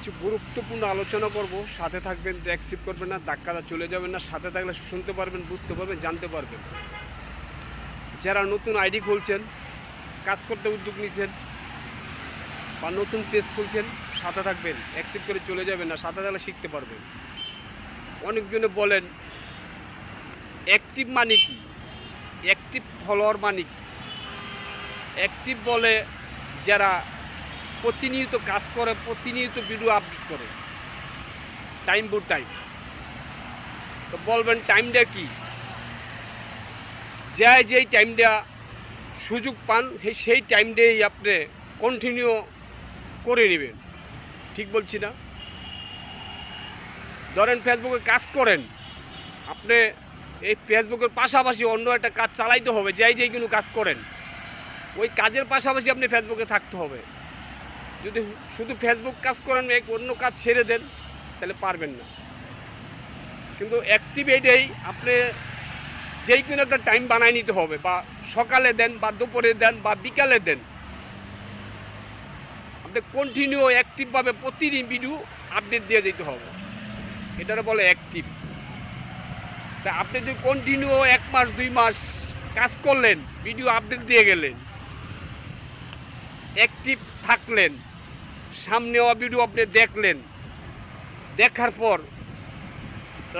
কিছু গুরুত্বপূর্ণ আলোচনা করব, সাথে থাকবেন, স্কিপ করবেন না, ধাক্কাটা চলে যাবেন না, সাথে থাকলে শুনতে পারবেন, বুঝতে পারবেন, জানতে পারবেন। যারা নতুন আইডি খুলছেন, কাজ করতে উদ্যোগ নিছেন বা নতুন পেজ খুলছেন, সাথে থাকবেন, অ্যাকসেপ্ট করে চলে যাবেন না, সাথে থাকলে শিখতে পারবেন। অনেকজনে বলেন অ্যাক্টিভ মানে কি, অ্যাক্টিভ ফলোয়ার মানে কি? অ্যাক্টিভ বলে যারা প্রতিনিয়ত কাজ করে, প্রতিনিয়ত ভিডিও আপলোড করে টাইম টু টাইম। তো বলবেন টাইমটা কি? যেই টাইমটা সুযোগ পান সেই টাইমটাই আপনি কন্টিনিউ করে নেবেন। ঠিক বলছি না? ধরেন ফেসবুকে কাজ করেন, আপনি এই ফেসবুকের পাশাপাশি অন্য একটা কাজ চালাইতে হবে। যেই কোনো কাজ করেন, ওই কাজের পাশাপাশি আপনি ফেসবুকে থাকতে হবে। যদি শুধু ফেসবুক কাজ করেন, অন্য কাজ ছেড়ে দেন, তাহলে পারবেন না। কিন্তু অ্যাক্টিভ এইটাই, আপনি যেই কোনো একটা টাইম বানায় নিতে হবে, বা সকালে দেন বা দুপুরে দেন বা বিকালে দেন, আপনি কন্টিনিউ অ্যাক্টিভভাবে প্রতিদিন ভিডিও আপডেট দিয়ে যেতে হবে। এটারে বলে অ্যাক্টিভ। তা আপনি যদি কন্টিনিউ 1 মাস 2 মাস কাজ করলেন, ভিডিও আপডেট দিয়ে গেলেন, অ্যাক্টিভ থাকলেন, সামনে ভিডিও আপনি দেখলেন, দেখার পর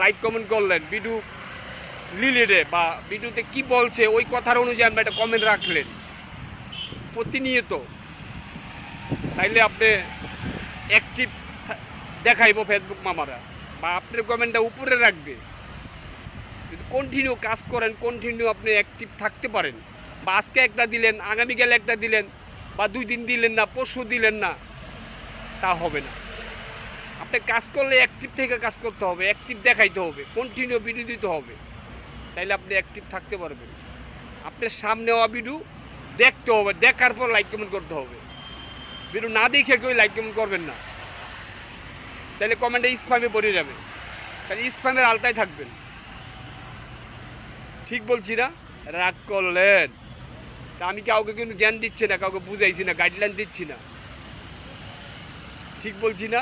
লাইক কমেন্ট করলেন, ভিডিও রিলেটে বা ভিডিওতে কি বলছে ওই কথার অনুযায়ী আপনি একটা কমেন্ট রাখলেন প্রতিনিয়ত, তাইলে আপনি অ্যাক্টিভ দেখাইব ফেসবুক মামারা, বা আপনার কমেন্টটা উপরে রাখবে। যদি কন্টিনিউ কাজ করেন, কন্টিনিউ আপনি অ্যাক্টিভ থাকতে পারেন, বা আজকে একটা দিলেন, আগামীকাল একটা দিলেন, বা 2 দিন দিলেন না, পরশু দিলেন না, তা হবে না। আপনি কাজ করলে অ্যাক্টিভ থেকে কাজ করতে হবে, অ্যাক্টিভ দেখাইতে হবে, কন্টিনিউ ভিডিও দিতে হবে, তাইলে আপনি অ্যাক্টিভ থাকতে পারবেন। আপনার সামনে ভিডিও দেখতে হবে, দেখার পর লাইক কমেন্ট করতে হবে। ভিডিও না দেখে কেউ লাইক কমেন্ট করবেন না, তাহলে কমেন্টে স্প্যামে পড়ে যাবে, তাহলে স্প্যামের আলতায় থাকবেন। ঠিক বলছি না? রাগ করলেন? তা আমি কাউকে কিন্তু জ্ঞান দিচ্ছি না, কাউকে বুঝাইছি না, গাইডলাইন দিচ্ছি না। ঠিক বলছি না?